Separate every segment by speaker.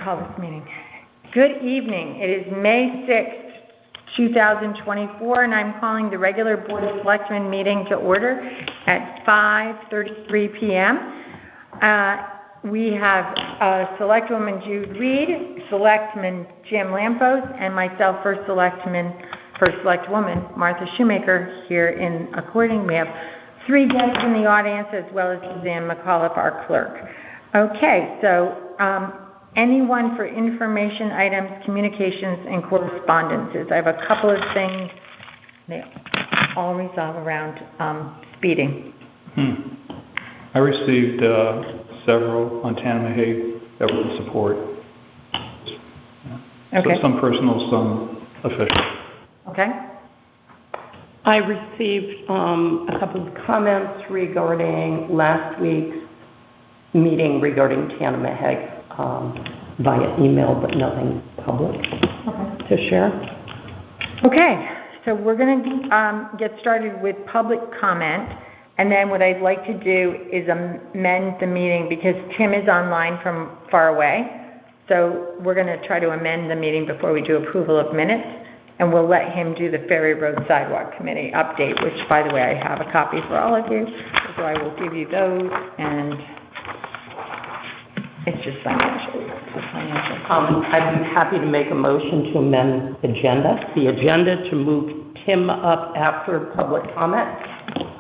Speaker 1: call this meeting. Good evening. It is May 6th, 2024, and I'm calling the regular Board of Selectmen meeting to order at 5:33 p.m. We have Selectwoman Jude Reed, Selectman Jim Lampos, and myself, First Selectwoman Martha Shoemaker here in According. We have 3 guests in the audience, as well as Suzanne McAuliffe, our clerk. Okay, so anyone for information items, communications, and correspondences. I have a couple of things. They all resolve around speeding.
Speaker 2: I received several on Tanamahague that were in support.
Speaker 1: Okay.
Speaker 2: So some personal, some official.
Speaker 1: Okay.
Speaker 3: I received a couple of comments regarding last week's meeting regarding Tanamahague via email, but nothing public to share.
Speaker 1: Okay, so we're going to get started with public comment, and then what I'd like to do is amend the meeting because Tim is online from far away. So we're going to try to amend the meeting before we do approval of minutes, and we'll let him do the Ferry Road Sidewalk Committee update, which, by the way, I have a copy for all of you, so I will give you those, and it's just financial.
Speaker 3: I'd be happy to make a motion to amend the agenda to move Tim up after public comment.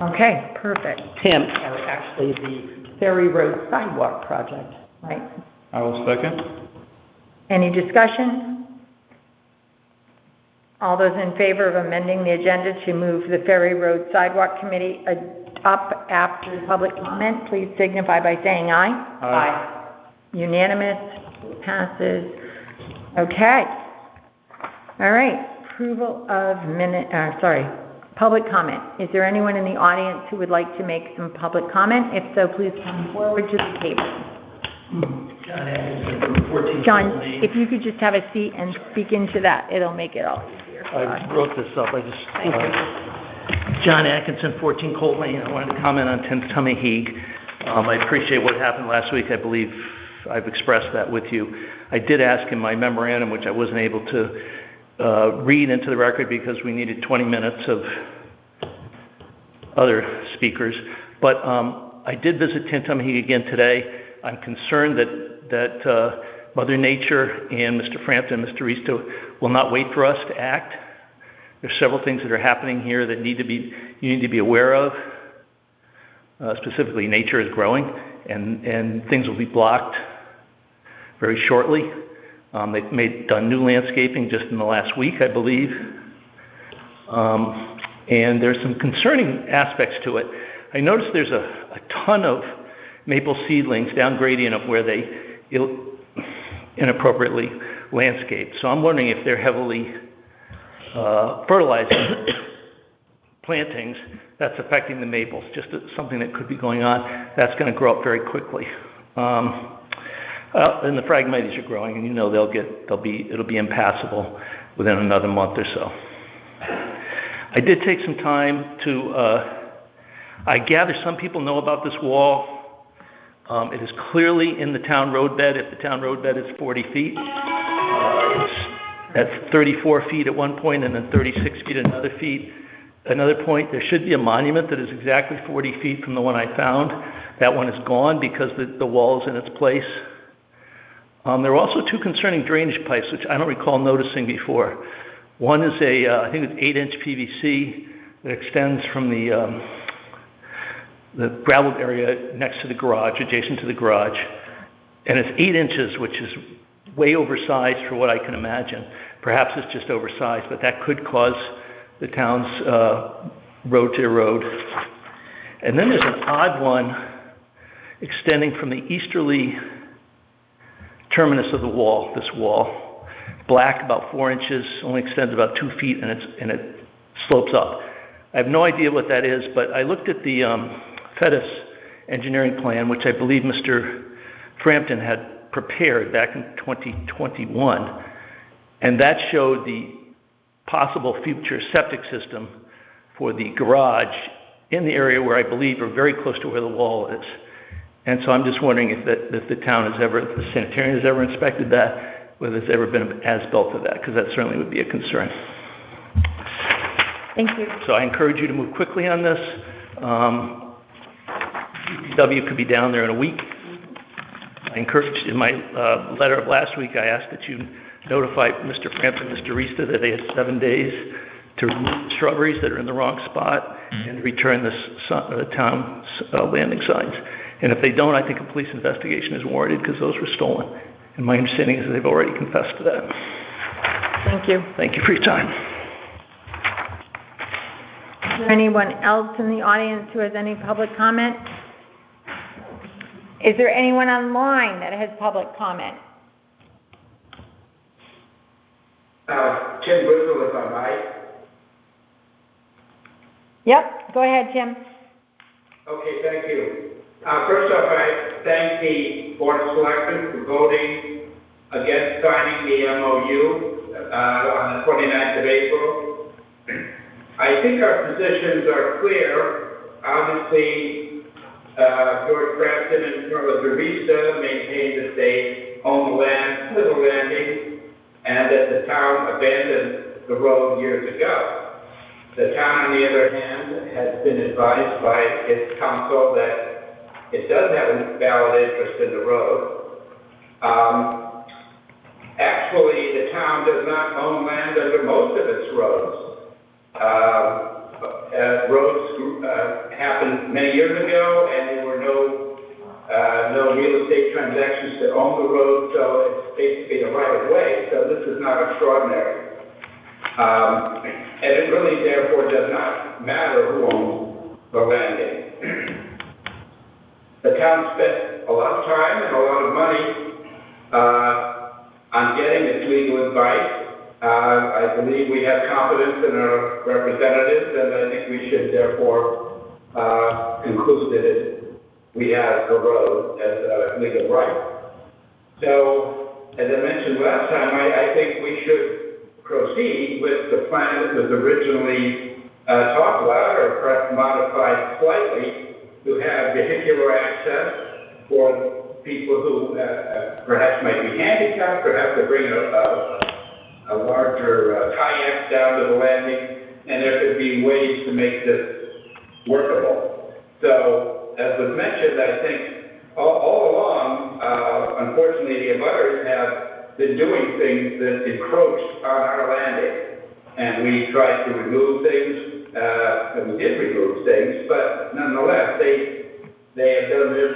Speaker 1: Okay, perfect.
Speaker 3: Tim, or actually the Ferry Road Sidewalk project.
Speaker 1: Right.
Speaker 2: I will second.
Speaker 1: Any discussion? All those in favor of amending the agenda to move the Ferry Road Sidewalk Committee up after public comment, please signify by saying aye.
Speaker 2: Aye.
Speaker 1: Unanimous, passes. Okay. All right. Approval of public comment. Is there anyone in the audience who would like to make some public comment? If so, please come forward to the table. John, if you could just have a seat and speak into that, it'll make it all easier.
Speaker 4: I wrote this up. John Atkinson, 14 Colt Lane. I wanted to comment on 10th Tanamahague. I appreciate what happened last week. I believe I've expressed that with you. I did ask in my memorandum, which I wasn't able to read into the record because we needed 20 minutes of other speakers. But I did visit 10th Tanamahague again today. I'm concerned that Mother Nature and Mr. Frampton and Mr. Risto will not wait for us to act. There's several things that are happening here that you need to be aware of. Specifically, nature is growing, and things will be blocked very shortly. They've done new landscaping just in the last week, I believe. And there's some concerning aspects to it. I noticed there's a ton of maple seedlings down gradient of where they inappropriately landscaped. So I'm wondering if they're heavily fertilizing plantings that's affecting the maples. Just something that could be going on. That's going to grow up very quickly. And the phragmites are growing, and it'll be impassable within another month or so. I did take some time to. I gather some people know about this wall. It is clearly in the town roadbed. If the town roadbed is 40 feet, that's 34 feet at one point, and then 36 feet at another point. There should be a monument that is exactly 40 feet from the one I found. That one is gone because the wall is in its place. There are also 2 concerning drainage pipes, which I don't recall noticing before. One is I think it's 8-inch PVC that extends from the graveled area next to the garage, adjacent to the garage. And it's 8 inches, which is way oversized for what I can imagine. Perhaps it's just oversized, but that could cause the town's road to erode. And then there's an odd one extending from the easterly terminus of the wall, this wall, black, about 4 inches, only extends about 2 feet, and it slopes up. I have no idea what that is, but I looked at the FEDUS engineering plan, which I believe Mr. Frampton had prepared back in 2021, and that showed the possible future septic system for the garage in the area where I believe are very close to where the wall is. And so I'm just wondering if the town has ever, the sanitarian has ever inspected that, whether there's ever been an as-built to that, because that certainly would be a concern.
Speaker 1: Thank you.
Speaker 4: So I encourage you to move quickly on this. DPW could be down there in a week. I encouraged, in my letter of last week, I asked that you notify Mr. Frampton and Mr. Rista that they had 7 days to remove the shrubberies that are in the wrong spot and return the town landing signs. And if they don't, I think a police investigation is warranted because those were stolen. And my understanding is that they've already confessed to that.
Speaker 1: Thank you.
Speaker 4: Thank you for your time.
Speaker 1: Is there anyone else in the audience who has any public comment? Is there anyone online that has public comment?
Speaker 5: Tim Briscoe, if I might.
Speaker 1: Yep, go ahead, Tim.
Speaker 5: Okay, thank you. First off, I thank the Board of Selectmen for voting against signing the MOU on the 29th of April. I think our positions are clear. Obviously, George Frampton and Carla Teresa maintained that they own the land for the landing and that the town abandoned the road years ago. The town, on the other hand, has been advised by its council that it does have a valid interest in the road. Actually, the town does not own land under most of its roads. Roads happened many years ago, and there were no real estate transactions to own the road, so it's basically the right of way. So this is not extraordinary. And it really, therefore, does not matter who owns the landing. The town spent a lot of time and a lot of money on getting its legal advice. I believe we have confidence in our representatives, and I think we should, therefore, conclude that we have the road as a legal right. So, as I mentioned last time, I think we should proceed with the plan that was originally talked about, or perhaps modified slightly, to have vehicular access for people who perhaps might be handicapped, perhaps to bring a larger kayak down to the landing, and there could be ways to make this workable. So, as was mentioned, I think all along, unfortunately, the abutters have been doing things that encroached on our landing. And we tried to remove things, and we did remove things, but nonetheless, they have done this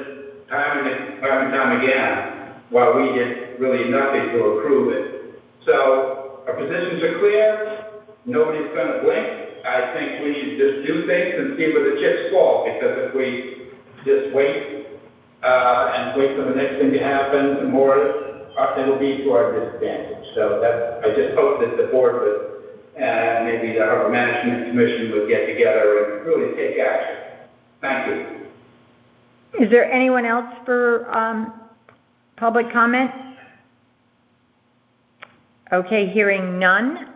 Speaker 5: time and time again, while we did really nothing to approve it. So, our positions are clear, nobody's going to blink. I think we should just do things and see where the chips fall, because if we just wait, and wait for the next thing to happen, the more it'll be to our disadvantage. So I just hope that the board would, maybe the Harbor Management Commission would get together and really take action. Thank you.
Speaker 1: Is there anyone else for public comment? Okay, hearing none.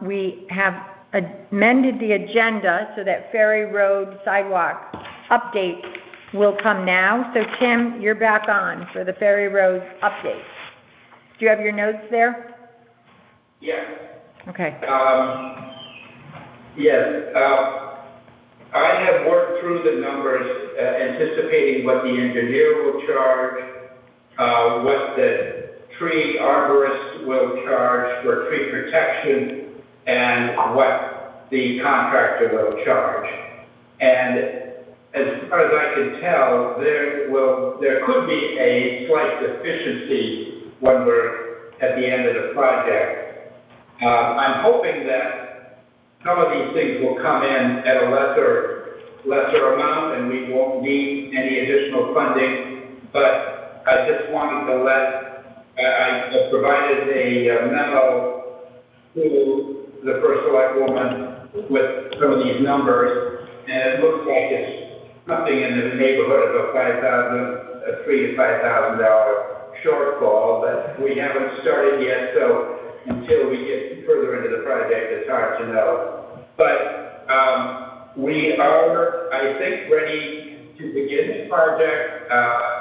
Speaker 1: We have amended the agenda so that Ferry Road sidewalk update will come now. So Tim, you're back on for the Ferry Road update. Do you have your notes there?
Speaker 5: Yes.
Speaker 1: Okay.
Speaker 5: Yes. I have worked through the numbers, anticipating what the engineer will charge, what the tree arborist will charge for tree protection, and what the contractor will charge. And as far as I can tell, there could be a slight deficiency when we're at the end of the project. I'm hoping that some of these things will come in at a lesser amount, and we won't need any additional funding. But I just wanted to I provided a memo to the first select woman with some of these numbers, and it looks like it's something in the neighborhood of a $3,000 to $5,000 shortfall, but we haven't started yet, so until we get further into the project, it's hard to know. But we are, I think, ready to begin this project,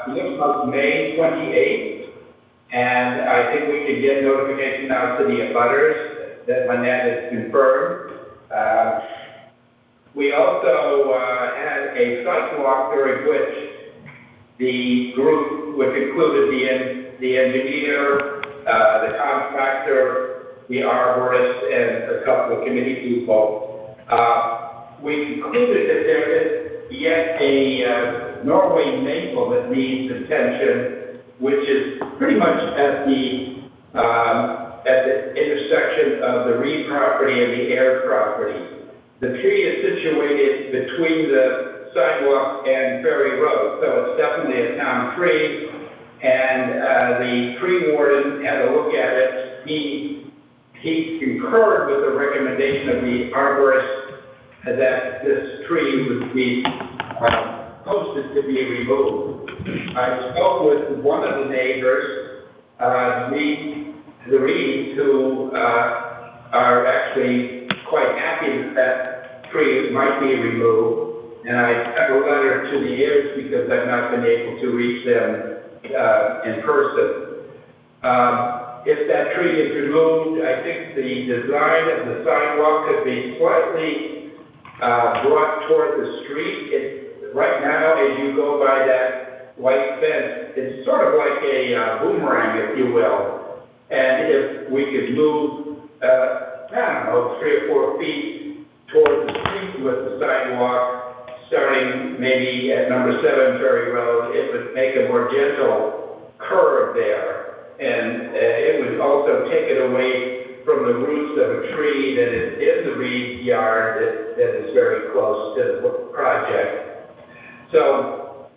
Speaker 5: looks like May 28th, and I think we can get notification out to the abutters that when that is confirmed. We also had a site walk during which the group, which included the engineer, the contractor, the arborist, and a couple of committee people, we concluded that there is yet a Norway maple that needs attention, which is pretty much at the intersection of the Reed property and the Air property. The tree is situated between the sidewalk and Ferry Road, so it's definitely a town tree, and the tree warden had a look at it. He concurred with the recommendation of the arborist that this tree would be posted to be removed. I spoke with one of the neighbors, the Reeds, who are actually quite happy that that tree might be removed, and I sent a letter to the heirs because I've not been able to reach them in person. If that tree is removed, I think the design of the sidewalk could be slightly brought toward the street. Right now, as you go by that white fence, it's sort of like a boomerang, if you will. And if we could move, I don't know, 3 or 4 feet toward the street with the sidewalk, starting maybe at number 7 Ferry Road, it would make a more gentle curve there. And it would also take it away from the roots of a tree that is in the Reed yard that is very close to the project. So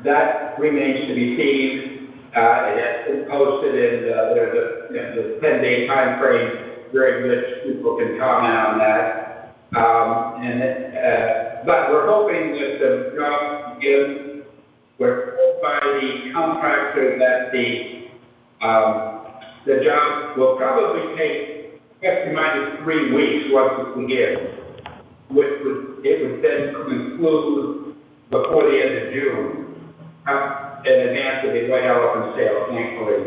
Speaker 5: that remains to be seen. It has been posted, and there's a 10-day time frame during which people can comment on that. But we're hoping that the job begins. We're told by the contractor that the job will probably take ±3 weeks once it begins, which would then conclude before the end of June, in advance of the white elephant sale, thankfully.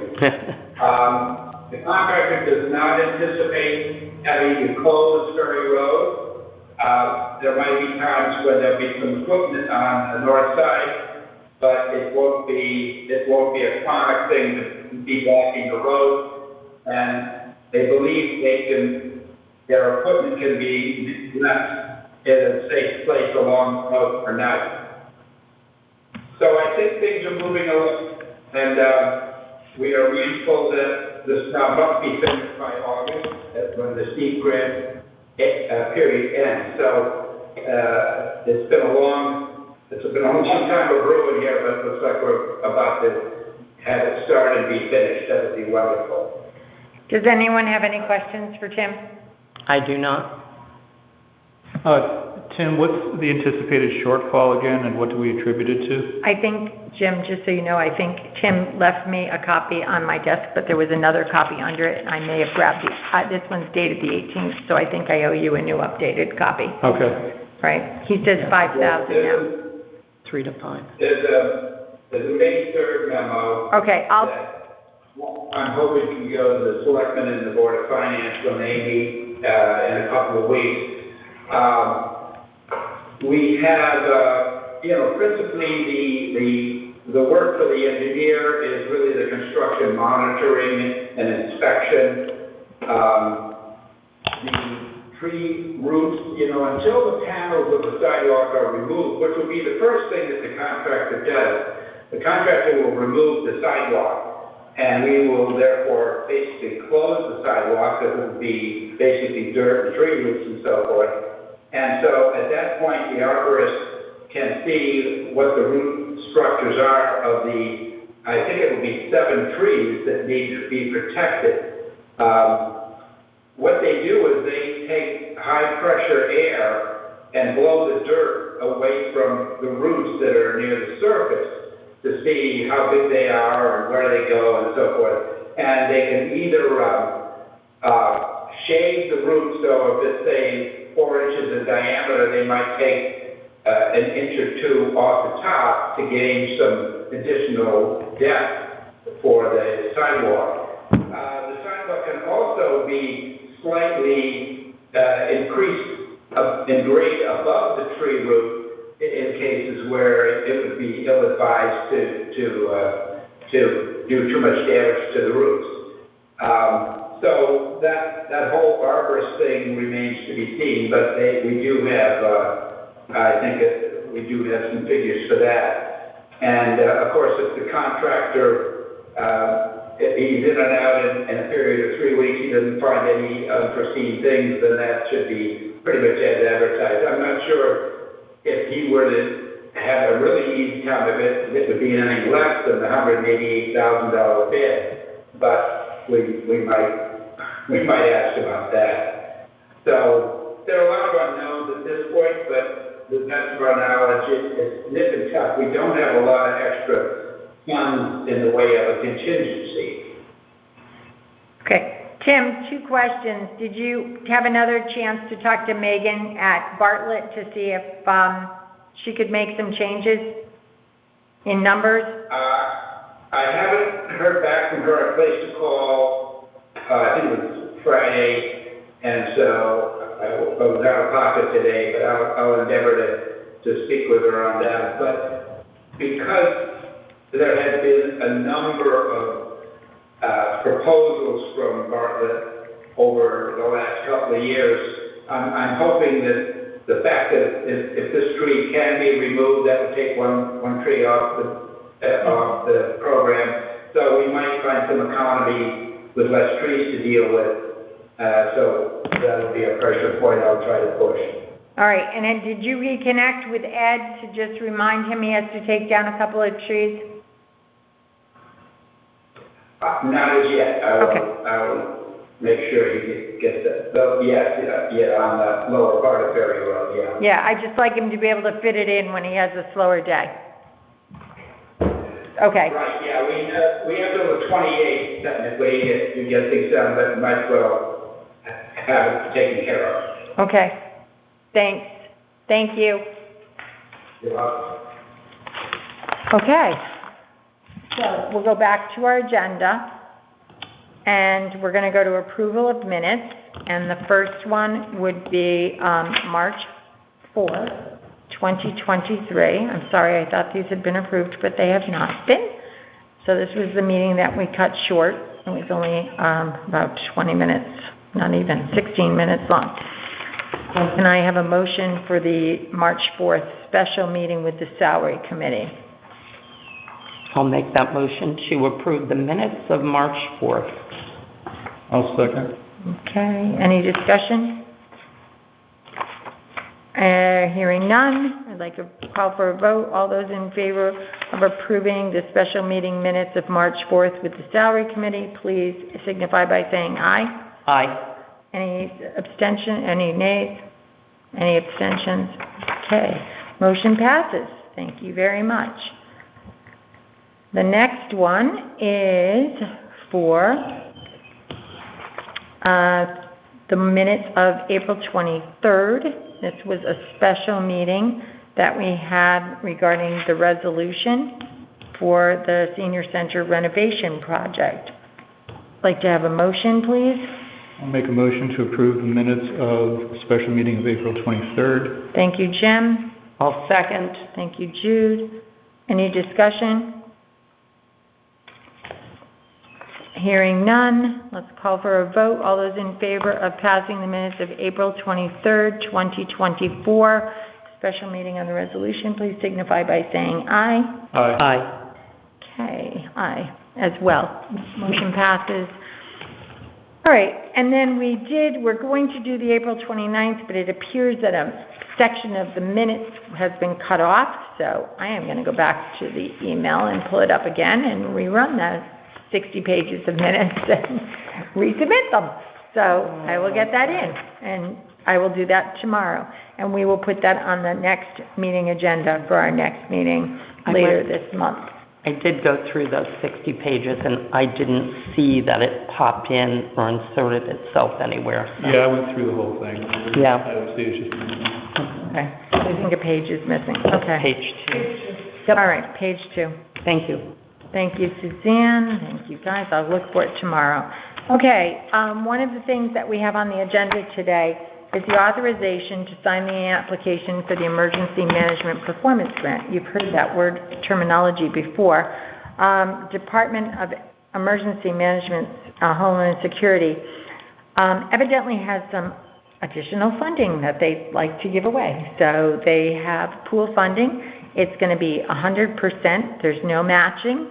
Speaker 5: The contractor does not anticipate having to close Ferry Road. There might be times when there'll be some equipment on the north side, but it won't be a chronic thing to be blocking the road. And they believe their equipment can be left in a safe place along the road for now. So I think things are moving along, and we are mindful that this now must be finished by August, when the steep grant period ends. So it's been a long time of brewing here, but it looks like we're about to have it start and be finished. That would be wonderful.
Speaker 1: Does anyone have any questions for Tim?
Speaker 3: I do not.
Speaker 2: Tim, what's the anticipated shortfall again, and what do we attribute it to?
Speaker 1: I think, Jim, just so you know, I think Tim left me a copy on my desk, but there was another copy under it, and I may have grabbed this one's dated the 18th, so I think I owe you a new updated copy.
Speaker 2: Okay.
Speaker 1: Right? He says 5,000 now.
Speaker 3: 3 to 5.
Speaker 5: There's a May 3rd memo.
Speaker 1: Okay,
Speaker 5: I'm hoping can go to the Selectmen and the Board of Finance when they meet in a couple of weeks. We have, principally the work for the engineer is really the construction monitoring and inspection. The tree roots, until the panels of the sidewalk are removed, which will be the first thing that the contractor does. The contractor will remove the sidewalk, and we will therefore basically close the sidewalk, because it will be basically dirt and tree roots and so forth. And so at that point, the arborist can see what the root structures are of I think it will be 7 trees that need to be protected. What they do is they take high pressure air and blow the dirt away from the roots that are near the surface to see how big they are and where they go and so forth. And they can either shade the roots, so if it's say 4 inches in diameter, they might take an inch or two off the top to gain some additional depth for the sidewalk. The sidewalk can also be slightly increased in grade above the tree root in cases where it would be ill-advised to do too much damage to the roots. So that whole arborist thing remains to be seen, but we do have, I think we do have some figures for that. And of course, if the contractor, if he's in and out in a period of 3 weeks, he doesn't find any unforeseen things, then that should be pretty much as advertised. I'm not sure if he were to have a really easy time of it, it would be anything less than the $188,000 bid, but we might ask about that. So there are a lot of unknowns at this point, but the best of our knowledge is nip and tuck. We don't have a lot of extra funds in the way of a contingency.
Speaker 1: Okay. Tim, 2 questions. Did you have another chance to talk to Megan at Bartlett to see if she could make some changes in numbers?
Speaker 5: I haven't heard back from her. I placed a call, I think it was Friday, and so I was out of pocket today, but I'll endeavor to speak with her on that. But because there has been a number of proposals from Bartlett over the last couple of years, I'm hoping that the fact that if this tree can be removed, that would take one tree off the program. So we might find some economy with less trees to deal with. So that would be a pressure point I'll try to push.
Speaker 1: All right. And then did you reconnect with Ed to just remind him he has to take down a couple of trees?
Speaker 5: Not as yet.
Speaker 1: Okay.
Speaker 5: I will make sure he gets that. So yes, on the lower part of Ferry Road, yeah.
Speaker 1: Yeah, I'd just like him to be able to fit it in when he has a slower day. Okay.
Speaker 5: Right, yeah, we have till the 28th technically to get things done, but might as well have it taken care of.
Speaker 1: Okay. Thanks. Thank you.
Speaker 5: You're welcome.
Speaker 1: Okay. So we'll go back to our agenda, and we're going to go to approval of minutes, and the first one would be March 4th, 2023. I'm sorry, I thought these had been approved, but they have not been. So this was the meeting that we cut short. It was only about 20 minutes, not even 16 minutes long. And I have a motion for the March 4th special meeting with the Salary Committee.
Speaker 3: I'll make that motion to approve the minutes of March 4th.
Speaker 2: I'll second.
Speaker 1: Okay, any discussion? Hearing none, I'd like to call for a vote. All those in favor of approving the special meeting minutes of March 4th with the Salary Committee, please signify by saying aye.
Speaker 3: Aye.
Speaker 1: Any abstention, any nays? Any abstentions? Okay, motion passes. Thank you very much. The next one is for the minutes of April 23rd. This was a special meeting that we had regarding the resolution for the Senior Center renovation project. I'd like to have a motion, please.
Speaker 2: I'll make a motion to approve the minutes of the special meeting of April 23rd.
Speaker 1: Thank you, Jim.
Speaker 3: I'll second.
Speaker 1: Thank you, Jude. Any discussion? Hearing none, let's call for a vote. All those in favor of passing the minutes of April 23rd, 2024, special meeting on the resolution, please signify by saying aye.
Speaker 2: Aye.
Speaker 3: Aye.
Speaker 1: Okay, aye as well. Motion passes. All right, and then we're going to do the April 29th, but it appears that a section of the minutes has been cut off, so I am going to go back to the email and pull it up again and rerun that 60 pages of minutes and resubmit them. So I will get that in, and I will do that tomorrow. And we will put that on the next meeting agenda for our next meeting later this month.
Speaker 3: I did go through those 60 pages, and I didn't see that it popped in or inserted itself anywhere. So.
Speaker 2: Yeah, I went through the whole thing.
Speaker 3: Yeah.
Speaker 2: I don't see it just.
Speaker 1: Okay. I think a page is missing. Okay.
Speaker 3: Page 2.
Speaker 1: All right, page 2.
Speaker 3: Thank you.
Speaker 1: Thank you, Suzanne. Thank you, guys. I'll look for it tomorrow. Okay, one of the things that we have on the agenda today is the authorization to sign the application for the Emergency Management Performance Grant. You've heard that word terminology before. Department of Emergency Management, Homeland Security, evidently has some additional funding that they'd like to give away. So they have pool funding. It's going to be 100%. There's no matching.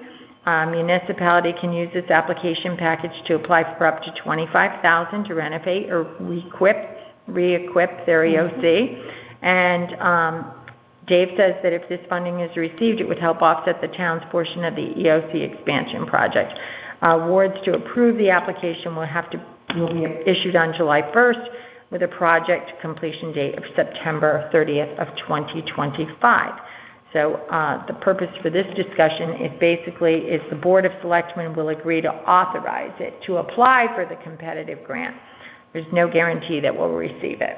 Speaker 1: Municipality can use this application package to apply for up to $25,000 to renovate or re-equip their EOC. And Dave says that if this funding is received, it would help offset the town's portion of the EOC expansion project. Awards to approve the application will be issued on July 1st with a project completion date of September 30th of 2025. So the purpose for this discussion is basically the Board of Selectmen will agree to authorize it to apply for the competitive grant. There's no guarantee that we'll receive it.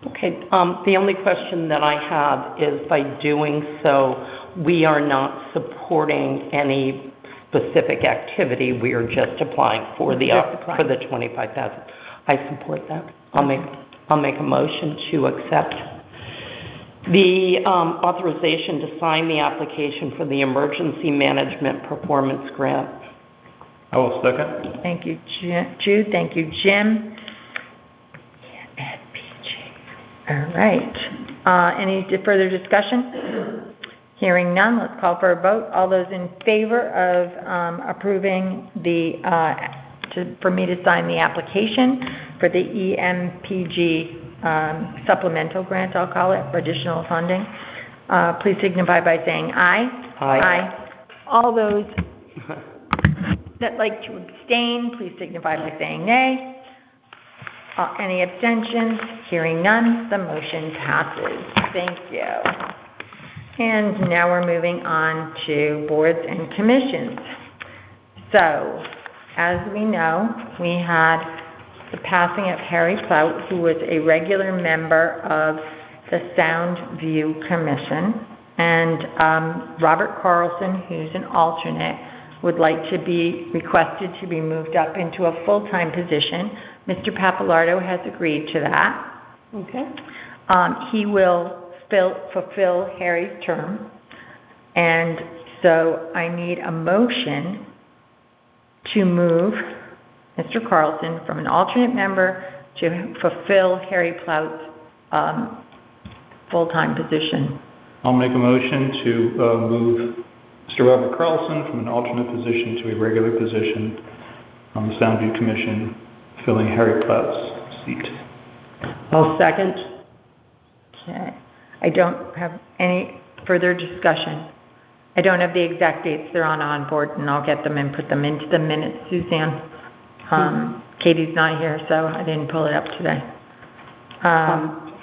Speaker 3: Okay, the only question that I have is by doing so, we are not supporting any specific activity. We are just applying for the for the $25,000. I support that. I'll make a motion to accept the authorization to sign the application for the Emergency Management Performance Grant.
Speaker 2: I will second.
Speaker 1: Thank you, Jude. Thank you, Jim. All right. Any further discussion? Hearing none, let's call for a vote. All those in favor of approving for me to sign the application for the EMPG supplemental grant, I'll call it, for additional funding, please signify by saying aye.
Speaker 3: Aye.
Speaker 1: All those that like to abstain, please signify by saying nay. Any abstentions? Hearing none, the motion passes. Thank you. And now we're moving on to boards and commissions. So, as we know, we had the passing of Harry Plout, who was a regular member of the Sound View Commission, and Robert Carlson, who's an alternate, would like to be requested to be moved up into a full-time position. Mr. Papalardo has agreed to that.
Speaker 3: Okay.
Speaker 1: He will fulfill Harry's term, and so I need a motion to move Mr. Carlson from an alternate member to fulfill Harry Plout's full-time position.
Speaker 2: I'll make a motion to move Mr. Robert Carlson from an alternate position to a regular position on the Soundview Commission, filling Harry Plout's seat.
Speaker 3: I'll second.
Speaker 1: Okay. I don't have any further discussion. I don't have the exact dates. They're on board, and I'll get them and put them into the minutes, Suzanne. Katie's not here, so I didn't pull it up today.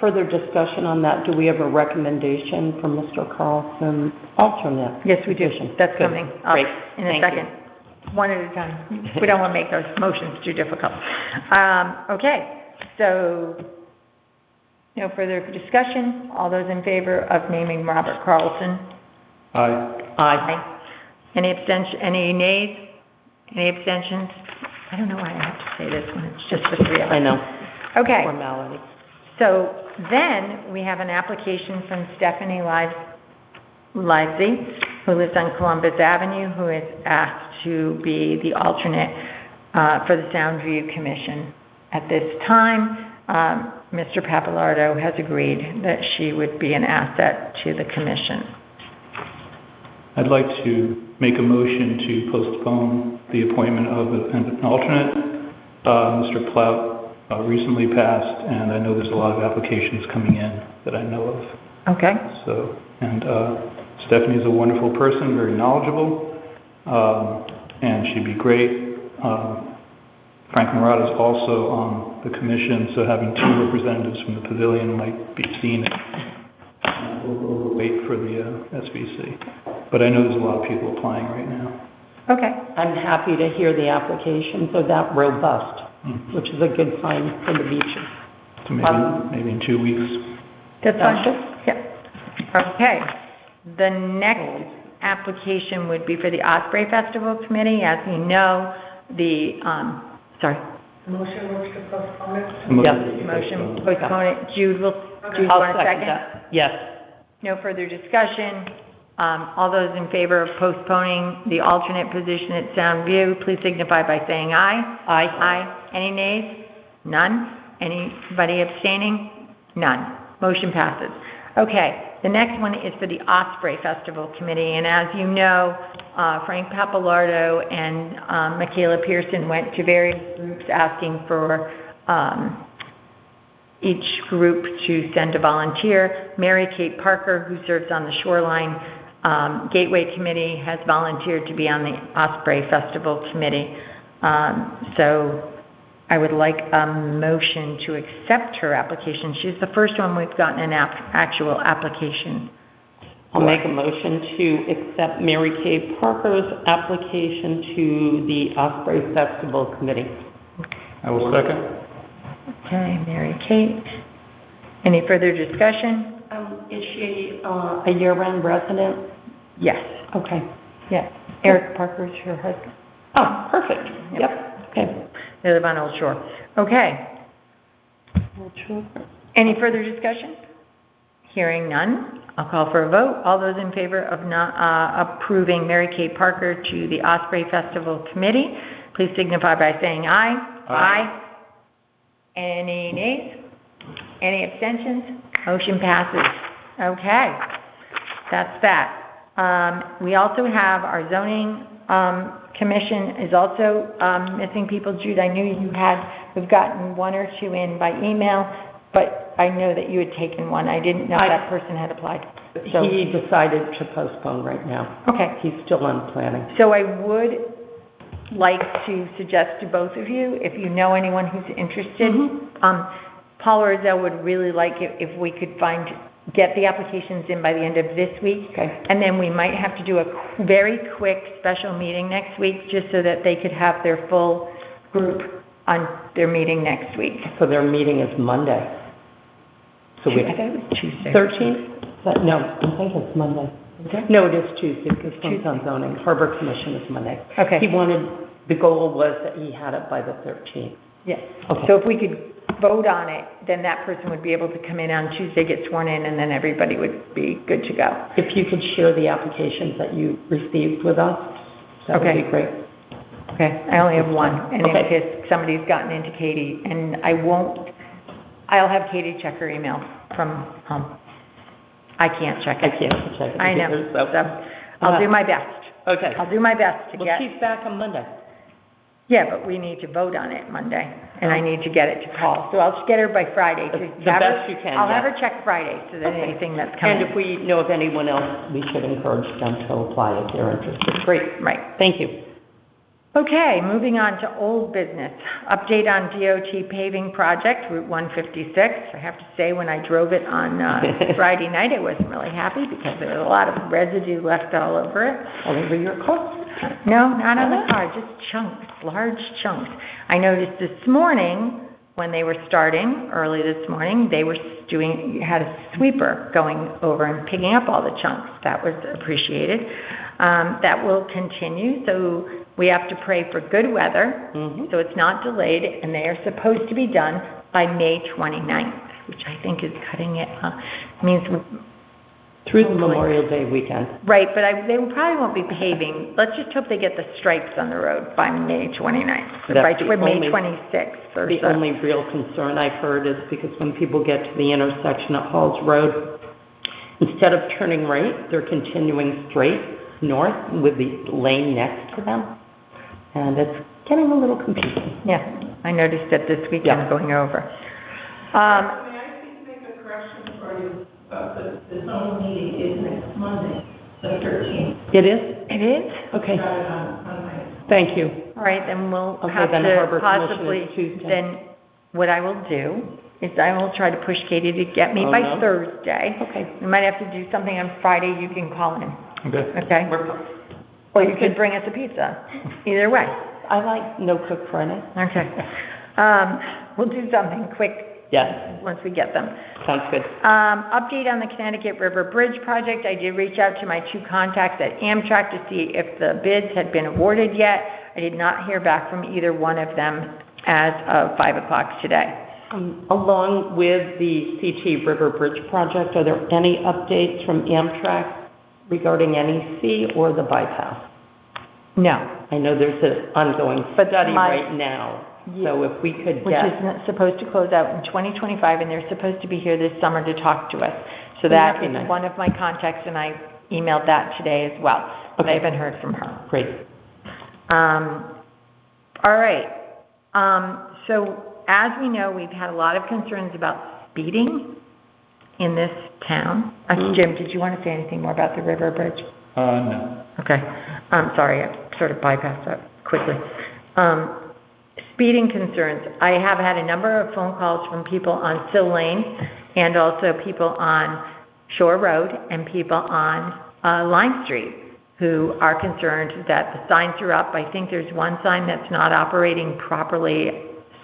Speaker 3: Further discussion on that. Do we have a recommendation for Mr. Carlson's alternate?
Speaker 1: Yes, we do.
Speaker 3: position?
Speaker 1: That's
Speaker 3: Good.
Speaker 1: coming up
Speaker 3: Great.
Speaker 1: in a
Speaker 3: Thank
Speaker 1: second. One at a time. We don't want to make those motions too difficult. Okay, so no further discussion. All those in favor of naming Robert Carlson?
Speaker 2: Aye.
Speaker 3: Aye.
Speaker 1: Any abstention? Any nays? Any abstentions? I don't know why I have to say this when it's just the three of us.
Speaker 3: I know.
Speaker 1: Okay.
Speaker 3: Formality.
Speaker 1: So then we have an application from Stephanie Livesey, who lives on Columbus Avenue, who is asked to be the alternate for the Soundview Commission. At this time, Mr. Papalardo has agreed that she would be an asset to the commission.
Speaker 2: I'd like to make a motion to postpone the appointment of an alternate. Mr. Plout recently passed, and I know there's a lot of applications coming in that I know of.
Speaker 1: Okay.
Speaker 2: So, and Stephanie's a wonderful person, very knowledgeable, and she'd be great. Frank Murata's also on the commission, so having two representatives from the pavilion might be seen overweight for the SVC. But I know there's a lot of people applying right now.
Speaker 1: Okay.
Speaker 3: I'm happy to hear the applications are that robust, which is a good sign for the beaches.
Speaker 2: So maybe in 2 weeks.
Speaker 1: That's fine. Yeah. Okay. The next application would be for the Osprey Festival Committee. As you know, sorry.
Speaker 3: Motion was to postpone it?
Speaker 2: Yes.
Speaker 1: Motion postpone it. Jude want a second?
Speaker 3: That. Yes.
Speaker 1: No further discussion. All those in favor of postponing the alternate position at Soundview, please signify by saying aye.
Speaker 3: Aye.
Speaker 1: Aye. Any nays? None. Anybody abstaining? None. Motion passes. Okay. The next one is for the Osprey Festival Committee, and as you know, Frank Pappalardo and Michaela Pearson went to various groups asking for each group to send a volunteer. Mary Kate Parker, who serves on the Shoreline Gateway Committee, has volunteered to be on the Osprey Festival Committee. So I would like a motion to accept her application. She's the first one we've gotten an actual application.
Speaker 3: I'll make a motion to accept Mary Kay Parker's application to the Osprey Festival Committee.
Speaker 2: I will second.
Speaker 1: Okay, Mary Kate. Any further discussion?
Speaker 3: Is she a year-round resident?
Speaker 1: Yes.
Speaker 3: Okay.
Speaker 1: Yeah. Eric Parker's her husband.
Speaker 3: Oh, perfect. Yep. Okay.
Speaker 1: They live on Old Shore. Okay. Any further discussion? Hearing none, I'll call for a vote. All those in favor of not approving Mary Kate Parker to the Osprey Festival Committee, please signify by saying aye. Aye. Any nays? Any abstentions? Motion passes. Okay. That's that. We also have our zoning commission is also missing people. Jude, I knew we've gotten one or two in by email, but I know that you had taken one. I didn't know that person had applied. So,
Speaker 3: he decided to postpone right now.
Speaker 1: Okay.
Speaker 3: He's still on planning.
Speaker 1: So I would like to suggest to both of you, if you know anyone who's interested, Paul Roselle would really like it if we could get the applications in by the end of this week.
Speaker 3: Okay.
Speaker 1: And then we might have to do a very quick special meeting next week just so that they could have their full group on their meeting next week.
Speaker 3: So their meeting is Monday. So
Speaker 1: I thought it was Tuesday.
Speaker 3: 13th? No, I think it's Monday.
Speaker 1: Okay.
Speaker 3: No, it is Tuesday because it's on zoning. Harbor Commission is Monday.
Speaker 1: Okay.
Speaker 3: The goal was that he had it by the 13th.
Speaker 1: Yes.
Speaker 3: Okay.
Speaker 1: So if we could vote on it, then that person would be able to come in on Tuesday, get sworn in, and then everybody would be good to go.
Speaker 3: If you could share the applications that you received with us, that would be great.
Speaker 1: Okay. I only have one, and in
Speaker 3: Okay.
Speaker 1: case somebody's gotten into Katie, and I'll have Katie check her email from home. I can't check it.
Speaker 3: I can't check it.
Speaker 1: I know.
Speaker 3: either,
Speaker 1: So I'll do my best.
Speaker 3: Okay.
Speaker 1: I'll do my best to
Speaker 3: Well,
Speaker 1: get.
Speaker 3: she's back on Monday.
Speaker 1: Yeah, but we need to vote on it Monday, and I need to get it to Paul. So I'll just get her by Friday.
Speaker 3: The best you can,
Speaker 1: I'll have
Speaker 3: yeah.
Speaker 1: her check Friday, so that
Speaker 3: Okay.
Speaker 1: anything that's coming.
Speaker 3: And if we know of anyone else, we should encourage them to apply if they're interested. Great.
Speaker 1: Right.
Speaker 3: Thank you.
Speaker 1: Okay, moving on to old business. Update on DOT paving project, Route 156. I have to say, when I drove it on Friday night, I wasn't really happy because there was a lot of residue left all over it.
Speaker 3: All over your car?
Speaker 1: No, not on the car, just chunks, large chunks. I noticed this morning, when they were starting, early this morning, they were had a sweeper going over and picking up all the chunks. That was appreciated. That will continue, so we have to pray for good weather, so it's not delayed, and they are supposed to be done by May 29th, which I think is cutting it means
Speaker 3: Through the Memorial Day weekend.
Speaker 1: right, but they probably won't be paving. Let's just hope they get the stripes on the road by May 29th,
Speaker 3: That's
Speaker 1: by May
Speaker 3: only-
Speaker 1: 26th or
Speaker 3: The
Speaker 1: so.
Speaker 3: only real concern I've heard is because when people get to the intersection at Halls Road, instead of turning right, they're continuing straight north with the lane next to them. And it's getting a little confusing.
Speaker 1: Yeah, I noticed that this weekend
Speaker 3: Yeah.
Speaker 1: going over.
Speaker 6: May I make a correction for you? The zone meeting is next Monday, the 13th.
Speaker 3: It is?
Speaker 1: It is?
Speaker 3: Okay.
Speaker 6: Got it on Monday.
Speaker 3: Thank you.
Speaker 1: All right, then we'll
Speaker 3: Okay,
Speaker 1: have
Speaker 3: then
Speaker 1: to
Speaker 3: Harbor Commission is
Speaker 1: possibly,
Speaker 3: Tuesday.
Speaker 1: then what I will do is I will try to push Katie to get me
Speaker 3: Oh,
Speaker 1: by
Speaker 3: no?
Speaker 1: Thursday.
Speaker 3: Okay.
Speaker 1: We might have to do something on Friday, you can call in,
Speaker 2: Okay.
Speaker 1: okay? Or you could bring us a pizza, either way.
Speaker 3: I like no cook Friday.
Speaker 1: Okay. We'll do something quick
Speaker 3: Yes,
Speaker 1: once we get them.
Speaker 3: sounds good.
Speaker 1: Update on the Connecticut River Bridge project. I did reach out to my 2 contacts at Amtrak to see if the bids had been awarded yet. I did not hear back from either one of them as of 5 o'clock today.
Speaker 3: Along with the CT River Bridge project, are there any updates from Amtrak regarding NEC or the bypass?
Speaker 1: No.
Speaker 3: I know there's an ongoing study right now, so if we could
Speaker 1: Which
Speaker 3: get...
Speaker 1: is supposed to close out in 2025, and they're supposed to be here this summer to talk to us. So that is one of my contacts, and I emailed that today as well. But I haven't heard from her.
Speaker 3: Great.
Speaker 1: All right. So as we know, we've had a lot of concerns about speeding in this town. Jim, did you want to say anything more about the River Bridge?
Speaker 2: No.
Speaker 1: Okay. I'm sorry, I sort of bypassed that quickly. Speeding concerns. I have had a number of phone calls from people on Sill Lane and also people on Shore Road and people on Lime Street who are concerned that the signs are up. I think there's one sign that's not operating properly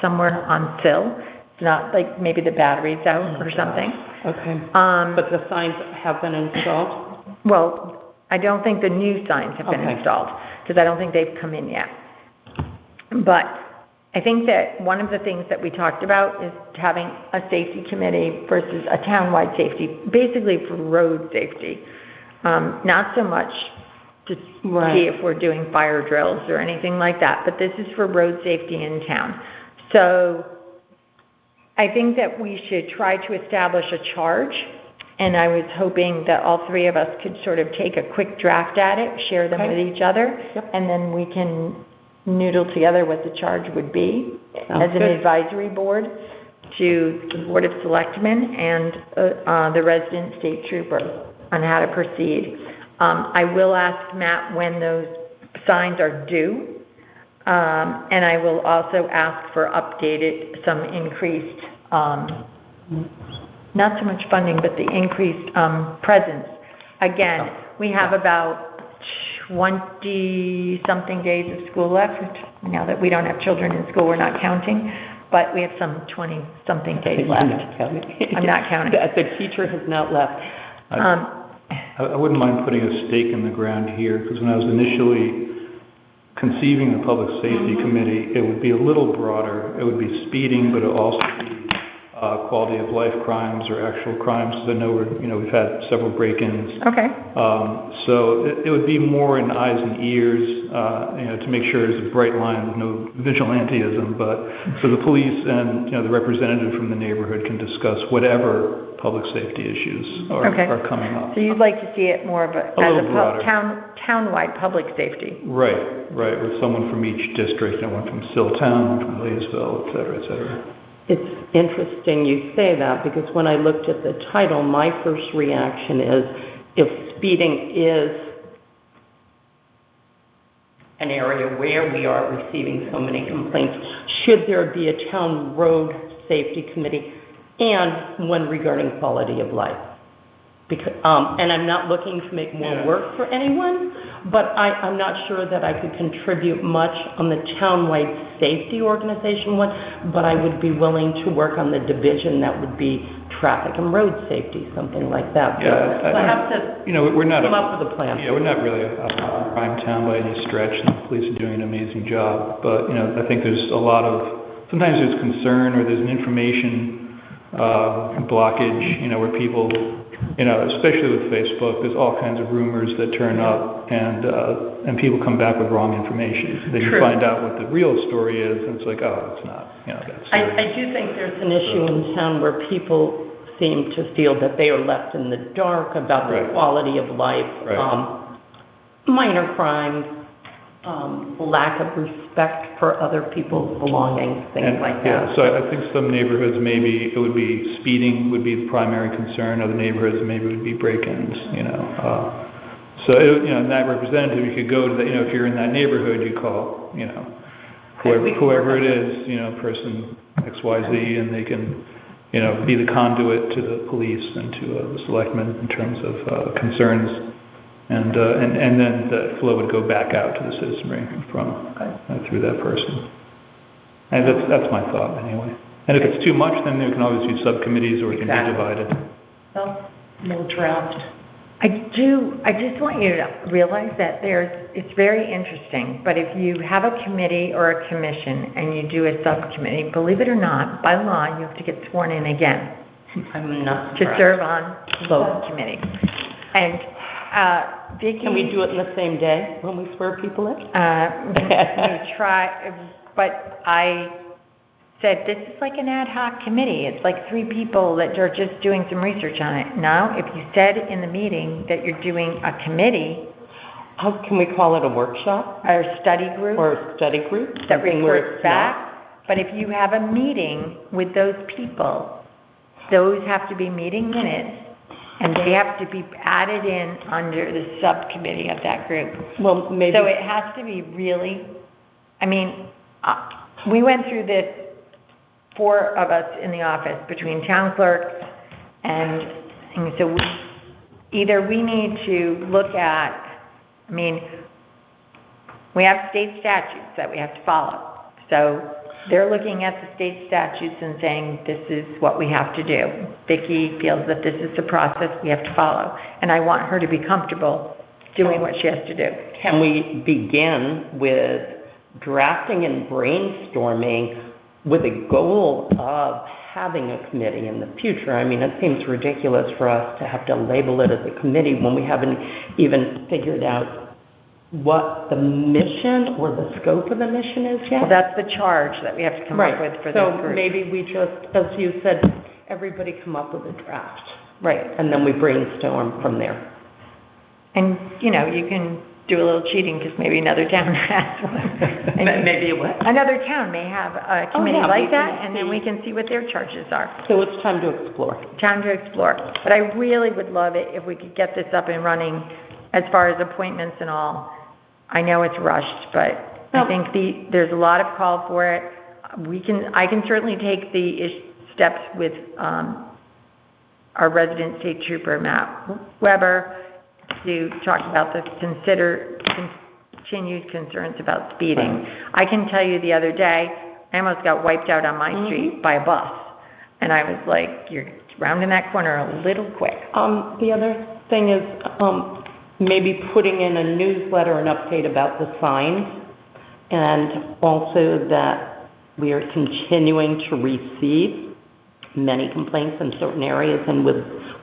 Speaker 1: somewhere on Sill. It's not, like, maybe the battery's out or something.
Speaker 3: Okay. But the signs have been installed?
Speaker 1: Well, I don't think the new signs have been installed because I don't think they've come in yet. But I think that one of the things that we talked about is having a safety committee versus a townwide safety, basically for road safety. Not so much to see if we're doing fire drills or anything like that, but this is for road safety in town. So I think that we should try to establish a charge, and I was hoping that all 3 of us could sort of take a quick draft at it, share them with each other, and then we can noodle together what the charge would be as an advisory board to the Board of Selectmen and the resident state trooper on how to proceed. I will ask Matt when those signs are due, and I will also ask for some increased, not so much funding, but the increased presence. Again, we have about 20-something days of school left. Now that we don't have children in school, we're not counting, but we have some 20-something days left. I'm not counting.
Speaker 3: The teacher has not left.
Speaker 2: I wouldn't mind putting a stake in the ground here, because when I was initially conceiving the Public Safety Committee, it would be a little broader. It would be speeding, but it would also be quality of life crimes or actual crimes. Because I know we've had several break-ins.
Speaker 1: Okay.
Speaker 2: So it would be more in eyes and ears, to make sure there's a bright line with no vigilantism. But so the police and the representative from the neighborhood can discuss whatever public safety issues are coming up.
Speaker 1: So you'd like to see it more of as a town-wide public safety.
Speaker 2: Right, with someone from each district, one from Silltown, one from Leesville, et cetera, et cetera.
Speaker 3: It's interesting you say that, because when I looked at the title, my first reaction is, if speeding is an area where we are receiving so many complaints, should there be a town road safety committee and one regarding quality of life? Because, and I'm not looking to make more work for anyone, but I'm not sure that I could contribute much on the townwide safety organization one, but I would be willing to work on the division that would be traffic and road safety, something like that.
Speaker 2: Yeah,
Speaker 3: so I have to
Speaker 2: we're not
Speaker 3: come up with a plan.
Speaker 2: Yeah, we're not really a crime town by any stretch, and the police are doing an amazing job. But, I think there's a lot of, sometimes there's concern or there's an information blockage, where people, especially with Facebook, there's all kinds of rumors that turn up, and people come back with wrong information. They can find out what the real story is, and it's like, oh, it's not. That's.
Speaker 3: I do think there's an issue in town where people seem to feel that they are left in the dark about the quality of life, minor crimes, lack of respect for other people's belongings, things like that.
Speaker 2: Yeah, so I think some neighborhoods maybe it would be speeding would be the primary concern. Other neighborhoods maybe it would be break-ins. So in that representative, you could go to if you're in that neighborhood, you call whoever it is, person XYZ, and they can be the conduit to the police and to the selectmen in terms of concerns. And then the flow would go back out to the citizenry from through that person. And that's my thought anyway. And if it's too much, then there can always be subcommittees or it can be
Speaker 3: Exactly.
Speaker 2: divided.
Speaker 3: Well, no draft.
Speaker 1: I just want you to realize that it's very interesting, but if you have a committee or a commission and you do a subcommittee, believe it or not, by law, you have to get sworn in again
Speaker 3: I'm not
Speaker 1: to
Speaker 3: surprised.
Speaker 1: serve on both committees. And Vicki...
Speaker 3: Can we do it in the same day when we swear people in?
Speaker 1: we try, but I said, this is like an ad hoc committee. It's like 3 people that are just doing some research on it. Now, if you said in the meeting that you're doing a committee
Speaker 3: How can we call it, a workshop
Speaker 1: or a study group
Speaker 3: or a study group?
Speaker 1: that
Speaker 3: Something where
Speaker 1: reports
Speaker 3: it's
Speaker 1: back, but if you have a meeting with those people, those have to be meeting minutes, and they have to be added in under the subcommittee of that group.
Speaker 3: Well, maybe.
Speaker 1: So it has to be really, I mean, we went through this, 4 of us in the office, between town clerks, and so either we need to look at, I mean, we have state statutes that we have to follow. So they're looking at the state statutes and saying, this is what we have to do. Vicki feels that this is the process we have to follow, and I want her to be comfortable doing what she has to do.
Speaker 3: Can we begin with drafting and brainstorming with a goal of having a committee in the future? I mean, it seems ridiculous for us to have to label it as a committee when we haven't even figured out what the mission or the scope of the mission is yet.
Speaker 1: Well, that's the charge that we have to come up with for this
Speaker 3: So
Speaker 1: group.
Speaker 3: maybe we just, as you said, everybody come up with a draft.
Speaker 1: Right.
Speaker 3: And then we brainstorm from there.
Speaker 1: And, you know, you can do a little cheating because maybe another town has one. And
Speaker 3: Maybe what?
Speaker 1: another town may have a committee
Speaker 3: yeah,
Speaker 1: like
Speaker 3: we
Speaker 1: that,
Speaker 3: can
Speaker 1: and then
Speaker 3: see.
Speaker 1: we can see what their charges are.
Speaker 3: So it's time to explore.
Speaker 1: Time to explore. But I really would love it if we could get this up and running as far as appointments and all. I know it's rushed, but I think there's a lot of call for it. I can certainly take the steps with our resident state trooper, Matt Weber, to talk about the continued concerns about speeding. I can tell you the other day, I almost got wiped out on my street by a bus. And I was like, you're rounding that corner a little quick.
Speaker 3: The other thing is maybe putting in a newsletter, an update about the signs, and also that we are continuing to receive many complaints in certain areas, and with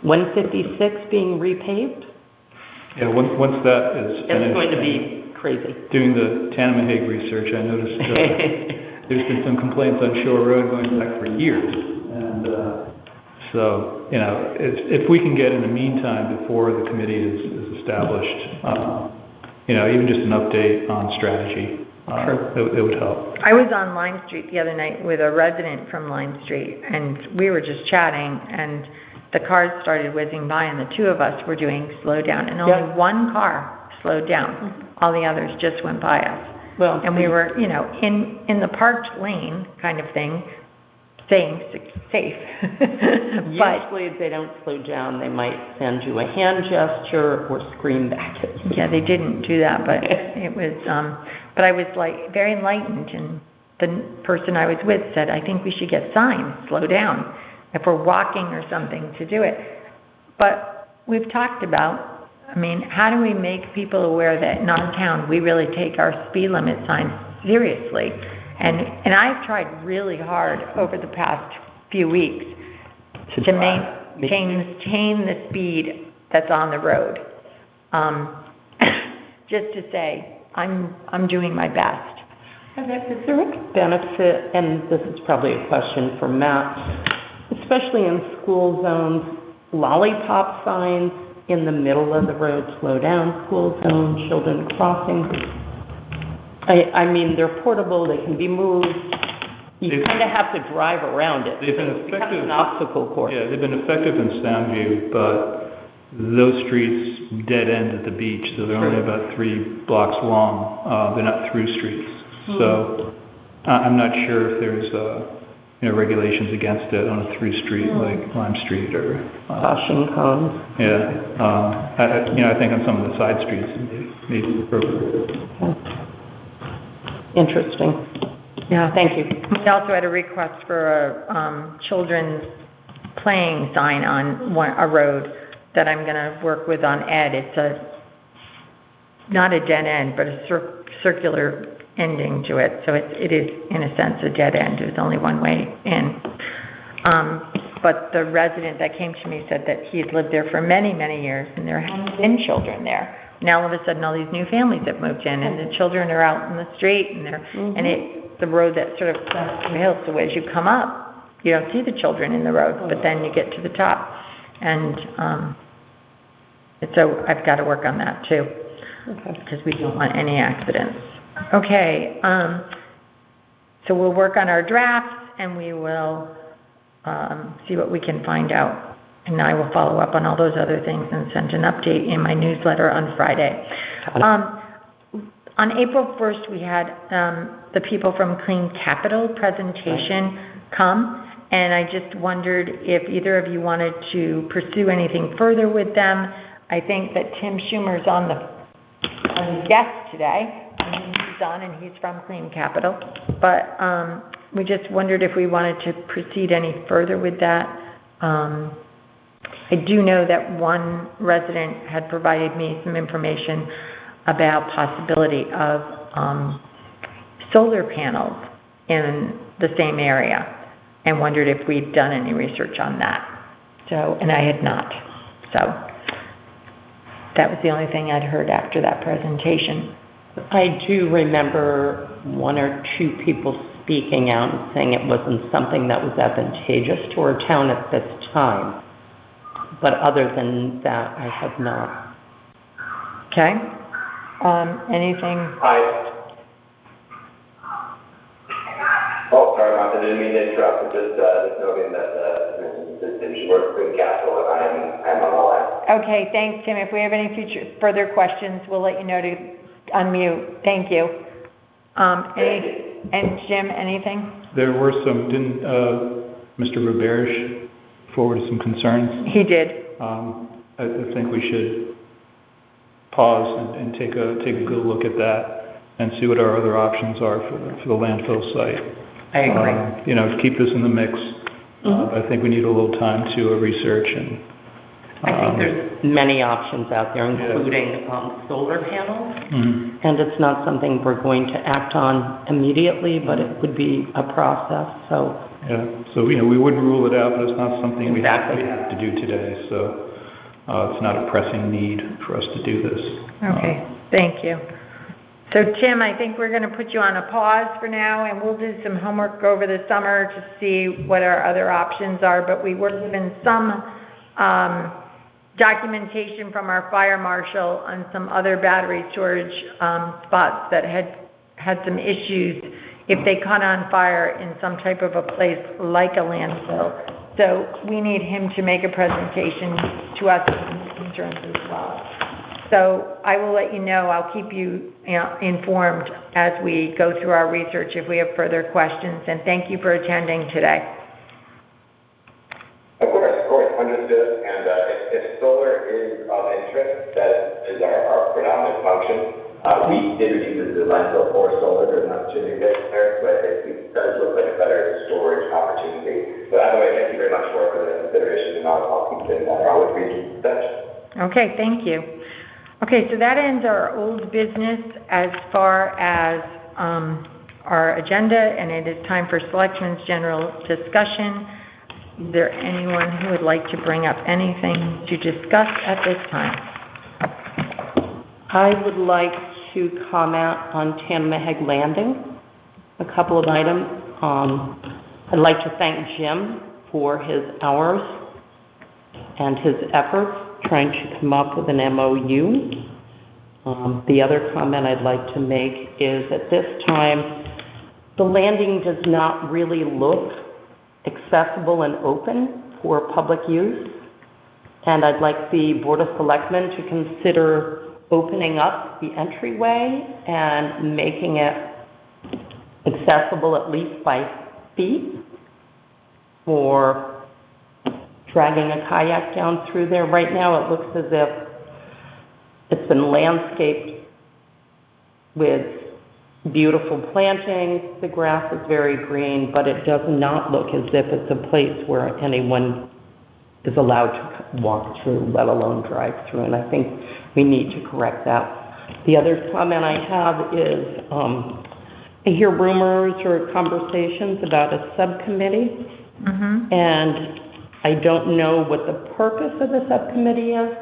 Speaker 3: 156 being repaved,
Speaker 2: Yeah, once that is finished.
Speaker 3: it's going to be crazy.
Speaker 2: Doing the Tanamahague research, I noticed there's been some complaints on Shore Road going back for years. And so, you know, if we can get in the meantime before the committee is established, you know, even just an update on strategy, it would help.
Speaker 1: I was on Lime Street the other night with a resident from Lime Street, and we were just chatting, and the cars started whizzing by, and the 2 of us were doing slow down, and only 1 car slowed down. All the others just went by us.
Speaker 3: Well,
Speaker 1: And we were, you know, in the parked lane kind of thing, staying safe. But
Speaker 3: usually if they don't slow down, they might send you a hand gesture or scream back at you.
Speaker 1: yeah, they didn't do that, but it was, but I was like very enlightened, and the person I was with said, I think we should get signs, slow down, if we're walking or something to do it. But we've talked about, I mean, how do we make people aware that in our town we really take our speed limit signs seriously? And I've tried really hard over the past few weeks to maintain the speed that's on the road. Just to say, I'm doing my best.
Speaker 3: Is there a benefit, and this is probably a question for Matt, especially in school zones, lollipop signs in the middle of the road, slow down, school zone, children crossing? I mean, they're portable, they can be moved. You kind of have to drive around it.
Speaker 2: They've been
Speaker 3: It becomes
Speaker 2: effective.
Speaker 3: an obstacle course.
Speaker 2: Yeah, they've been effective in Soundview, but those streets dead end at the beach, so they're only about 3 blocks long. They're not through streets. So I'm not sure if there's you know, regulations against it on a through street like Lime Street or
Speaker 3: Caution cones.
Speaker 2: yeah. You know, I think on some of the side streets it may be appropriate.
Speaker 3: Interesting.
Speaker 1: Yeah.
Speaker 3: Thank you.
Speaker 1: We also had a request for a children's playing sign on a road that I'm going to work with on Ed. It's not a dead end, but a circular ending to it. So it is, in a sense, a dead end. There's only one way in. But the resident that came to me said that he had lived there for many, many years, and there hadn't been children there. Now all of a sudden, all these new families have moved in, and the children are out in the street, and it's the road that sort of climbs the hill. So as you come up, you don't see the children in the road, but then you get to the top, and so I've got to work on that too, because we don't want any accidents. Okay, so we'll work on our drafts, and we will see what we can find out. And I will follow up on all those other things and send an update in my newsletter on Friday. On April 1st, we had the people from Clean Capital presentation come, and I just wondered if either of you wanted to pursue anything further with them. I think that Tim Schumer's on the guest today. He's on, and he's from Clean Capital. But we just wondered if we wanted to proceed any further with that. I do know that one resident had provided me some information about possibility of solar panels in the same area, and wondered if we'd done any research on that. So, and I had not. So that was the only thing I'd heard after that presentation.
Speaker 3: I do remember one or two people speaking out and saying it wasn't something that was advantageous to our town at this time. But other than that, I have not.
Speaker 1: Okay. Anything?
Speaker 5: Hi. Oh, sorry, Martha, didn't mean to interrupt. Just noting that Tim Schumer, Clean Capital, and I'm on the line.
Speaker 1: Okay, thanks, Tim. If we have any further questions, we'll let you know to unmute. Thank you. And Jim, anything?
Speaker 2: There were some, didn't Mr. Roberge forward some concerns?
Speaker 1: He did.
Speaker 2: I think we should pause and take a good look at that and see what our other options are for the landfill site.
Speaker 3: I agree.
Speaker 2: Keep this in the mix. I think we need a little time to research and.
Speaker 3: I think there's many options out there, including solar panels, and it's not something we're going to act on immediately, but it would be a process. So
Speaker 2: we wouldn't rule it out, but it's not something we have to do today. So it's not a pressing need for us to do this.
Speaker 1: Okay, thank you. So Tim, I think we're going to put you on a pause for now, and we'll do some homework over the summer to see what our other options are. But we were given some documentation from our fire marshal on some other battery storage spots that had some issues if they caught on fire in some type of a place like a landfill. So we need him to make a presentation to us on concerns as well. So I will let you know. I'll keep you informed as we go through our research if we have further questions. And thank you for attending today.
Speaker 5: Of course, understood. And if solar is of interest, that is our predominant function. We did use the landfill for solar. There's an opportunity there, but it does look like a better storage opportunity. But either way, thank you very much for the consideration, and I'll keep it in our always reach touch.
Speaker 1: Okay, thank you. Okay, so that ends our old business as far as our agenda, and it is time for Selectmen's general discussion. Is there anyone who would like to bring up anything to discuss at this time?
Speaker 3: I would like to comment on Tanamaheg Landing, a couple of items. I'd like to thank Jim for his hours and his efforts trying to come up with an MOU. The other comment I'd like to make is at this time, the landing does not really look accessible and open for public use. And I'd like the Board of Selectmen to consider opening up the entryway and making it accessible at least by feet for dragging a kayak down through there. Right now it looks as if it's been landscaped with beautiful plantings, the grass is very green, but it does not look as if it's a place where anyone is allowed to walk through, let alone drive through, and I think we need to correct that. The other comment I have is, I hear rumors or conversations about a subcommittee, and I don't know what the purpose of the subcommittee is.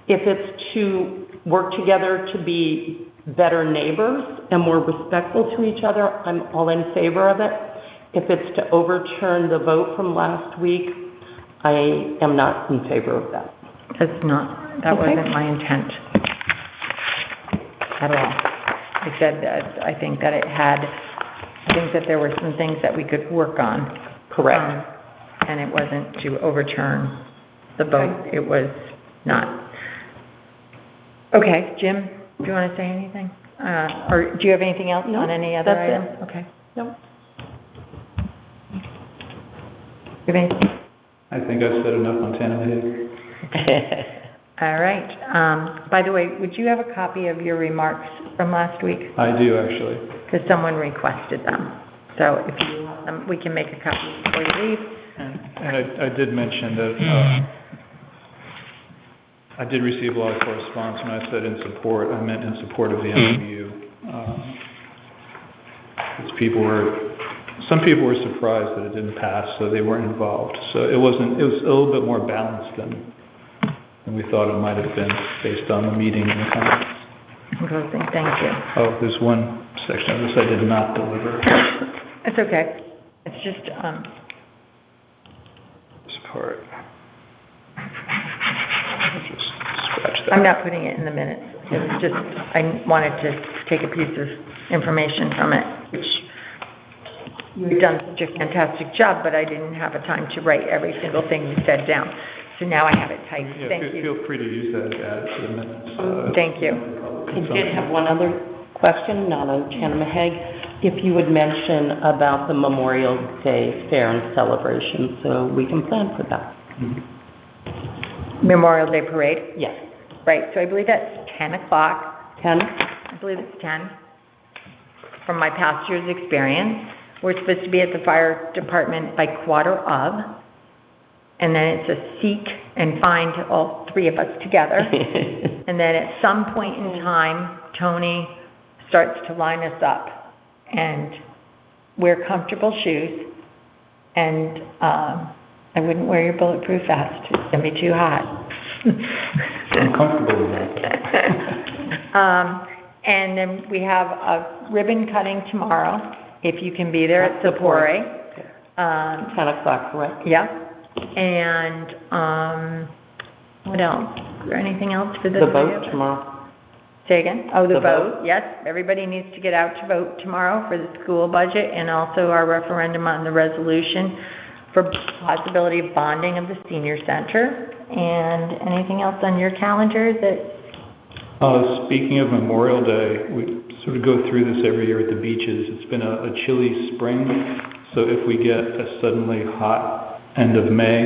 Speaker 3: If it's to work together to be better neighbors and more respectful to each other, I'm all in favor of it. If it's to overturn the vote from last week, I am not in favor of that.
Speaker 1: That wasn't my intent at all. I said that I think that there were some things that we could work on.
Speaker 3: Correct.
Speaker 1: And it wasn't to overturn the vote. It was not. Okay, Jim, do you want to say anything? Or do you have anything else on any other item?
Speaker 3: That's it.
Speaker 1: Okay.
Speaker 3: No.
Speaker 1: You have anything?
Speaker 2: I think I've said enough on Tanamahead.
Speaker 1: All right. By the way, would you have a copy of your remarks from last week?
Speaker 2: I do, actually.
Speaker 1: Because someone requested them. So if you want them, we can make a copy before you leave.
Speaker 2: And I did mention that I did receive a lot of correspondence. When I said in support, I meant in support of the MOU. Some people were surprised that it didn't pass, so they weren't involved. So it was a little bit more balanced than we thought it might have been based on the meeting and the comments.
Speaker 1: Closing. Thank you.
Speaker 2: Oh, there's one section of this I did not deliver.
Speaker 1: It's okay. It's just
Speaker 2: This part. I'll just scratch that.
Speaker 1: I'm not putting it in the minutes. It was just I wanted to take a piece of information from it, which you've done such a fantastic job, but I didn't have a time to write every single thing you said down. So now I have it typed.
Speaker 2: Yeah,
Speaker 1: Thank you.
Speaker 2: Feel free to use that to add to the minutes.
Speaker 1: Thank you.
Speaker 3: I did have one other question, not on Tanamahead. If you would mention about the Memorial Day fair and celebration, so we can plan for that.
Speaker 1: Memorial Day Parade?
Speaker 3: Yes.
Speaker 1: Right, so I believe that's 10 o'clock.
Speaker 3: 10?
Speaker 1: I believe it's 10. From my past year's experience, we're supposed to be at the fire department by 1:15, and then it's a seek and find all three of us together. And then at some point in time, Tony starts to line us up and wear comfortable shoes, and I wouldn't wear your bulletproof vest. It's going to be too hot.
Speaker 2: I'm comfortable with that.
Speaker 1: And then we have a ribbon cutting tomorrow, if you can be there at Sapore.
Speaker 3: 10 o'clock, correct?
Speaker 1: Yeah. And what else? Is there anything else for the
Speaker 3: The vote tomorrow.
Speaker 1: Say again? Oh, the
Speaker 3: The
Speaker 1: vote.
Speaker 3: vote.
Speaker 1: Yes, everybody needs to get out to vote tomorrow for the school budget and also our referendum on the resolution for possibility of bonding of the senior center. And anything else on your calendar that...
Speaker 2: Speaking of Memorial Day, we sort of go through this every year at the beaches. It's been a chilly spring, so if we get a suddenly hot end of May,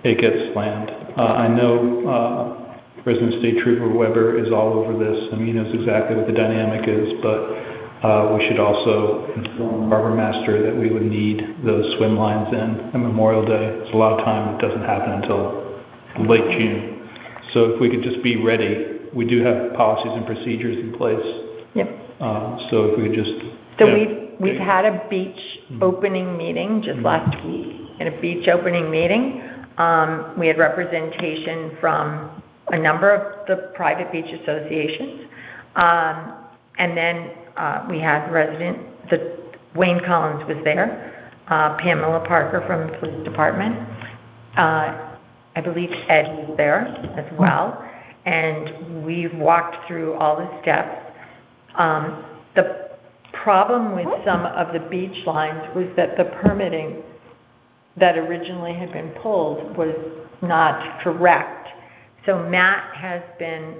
Speaker 2: it gets slammed. I know President State Trooper Weber is all over this. I mean, he knows exactly what the dynamic is, but we should also inform Harbor Master that we would need those swim lines in on Memorial Day. It's a lot of time. It doesn't happen until late June. So if we could just be ready. We do have policies and procedures in place. Yep. So if we could just...
Speaker 1: So we've had a beach opening meeting just last week. In a beach opening meeting, we had representation from a number of the private beach associations. And then we had Wayne Collins was there, Pamela Parker from the police department. I believe Ed was there as well. And we've walked through all the steps. The problem with some of the beach lines was that the permitting that originally had been pulled was not correct. So Matt has been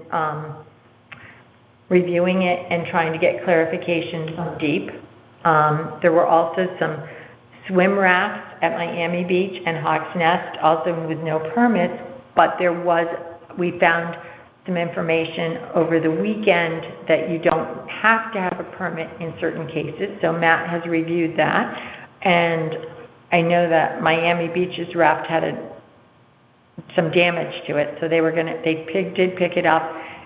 Speaker 1: reviewing it and trying to get clarification from DEEP. There were also some swim rafts at Miami Beach and Hawks Nest, also with no permits, but we found some information over the weekend that you don't have to have a permit in certain cases. So Matt has reviewed that. And I know that Miami Beach's raft had some damage to it. So they did pick it up,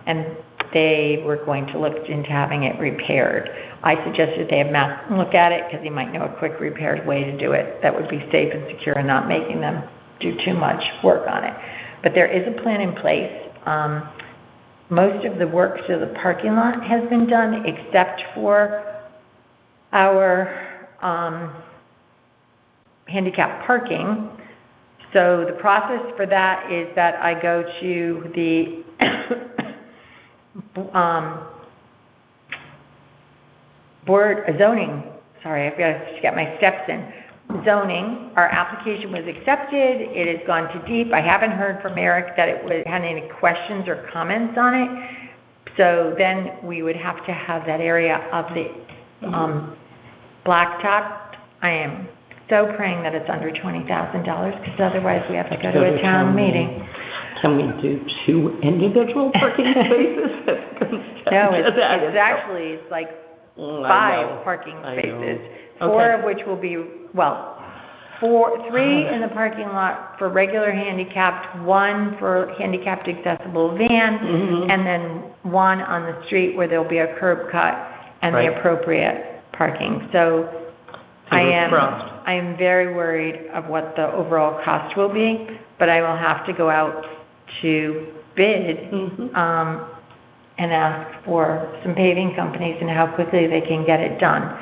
Speaker 1: and they were going to look into having it repaired. I suggested they have Matt look at it because he might know a quick repair way to do it that would be safe and secure and not making them do too much work on it. But there is a plan in place. Most of the work to the parking lot has been done except for our handicap parking. So the process for that is that I go to the zoning, sorry, I've got to get my steps in. Zoning, our application was accepted, it has gone to deep. I haven't heard from Eric that it had any questions or comments on it. So then we would have to have that area of the blacktop. I am so praying that it's under $20,000 because otherwise we have to go to a town meeting.
Speaker 3: Can we do 2 individual parking spaces?
Speaker 1: No, it's actually, it's like 5 parking spaces, 4 of which will be, 3 in the parking lot for regular handicapped, 1 for handicapped accessible van, and then 1 on the street where there'll be a curb cut and the appropriate parking. So I am very worried of what the overall cost will be, but I will have to go out to bid and ask for some paving companies and how quickly they can get it done.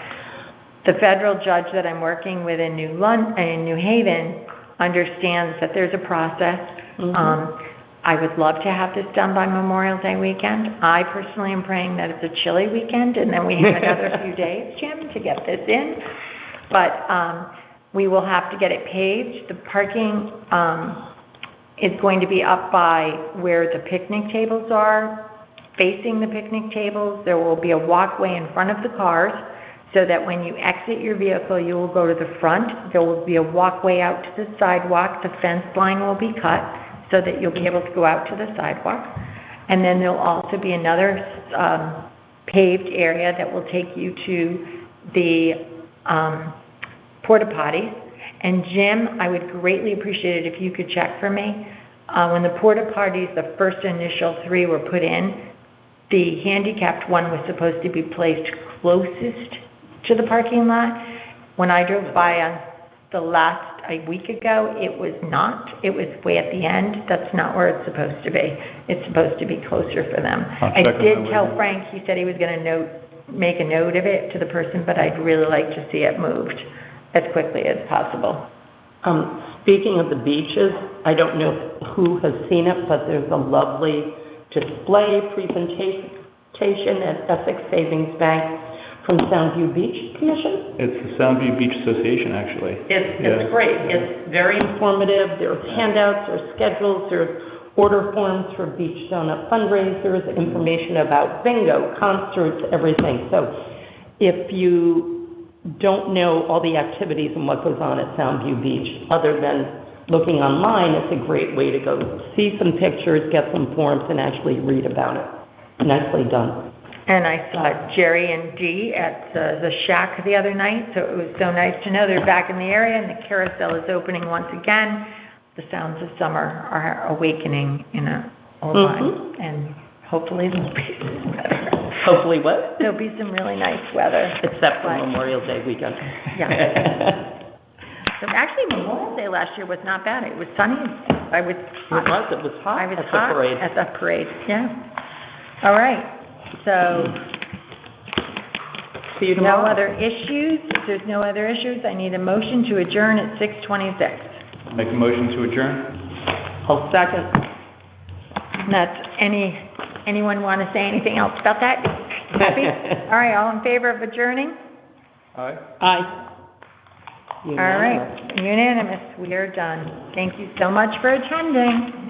Speaker 1: The federal judge that I'm working with in New Haven understands that there's a process. I would love to have this done by Memorial Day weekend. I personally am praying that it's a chilly weekend and then we have another few days, Jim, to get this in. But we will have to get it paved. The parking is going to be up by where the picnic tables are. Facing the picnic tables, there will be a walkway in front of the cars so that when you exit your vehicle, you will go to the front. There will be a walkway out to the sidewalk. The fence line will be cut so that you'll be able to go out to the sidewalk. And then there'll also be another paved area that will take you to the porta potties. And Jim, I would greatly appreciate it if you could check for me. When the porta potties, the first initial 3 were put in, the handicapped one was supposed to be placed closest to the parking lot. When I drove by on a week ago, it was not. It was way at the end. That's not where it's supposed to be. It's supposed to be closer for them. I did tell Frank, he said he was going to make a note of it to the person, but I'd really like to see it moved as quickly as possible.
Speaker 3: Speaking of the beaches, I don't know who has seen it, but there's a lovely display presentation at Essex Savings Bank from Soundview Beach Commission.
Speaker 2: It's the Soundview Beach Association, actually.
Speaker 3: It's great. It's very informative. There are handouts, there are schedules, there are order forms for beach donut fundraisers, information about bingo, concerts, everything. So if you don't know all the activities and what goes on at Soundview Beach, other than looking online, it's a great way to go see some pictures, get some forms, and actually read about it. Nicely done.
Speaker 1: And I saw Jerry and Dee at the Shack the other night, so it was so nice to know they're back in the area and the carousel is opening once again. The sounds of summer are awakening in a old line, and hopefully there'll be some weather.
Speaker 3: Hopefully what?
Speaker 1: There'll be some really nice weather.
Speaker 3: Except for Memorial Day weekend.
Speaker 1: Yeah. So actually, Memorial Day last year was not bad. It was sunny. It was hot at the parade. Yeah. All right. So,
Speaker 3: see you tomorrow.
Speaker 1: No other issues. If there's no other issues, I need a motion to adjourn at 6:26.
Speaker 2: Make a motion to adjourn.
Speaker 3: I'll second.
Speaker 1: That's anyone want to say anything else about that? Happy? All right. All in favor of adjourning?
Speaker 2: Aye.
Speaker 3: Aye.
Speaker 1: All right. Unanimous. We are done. Thank you so much for attending.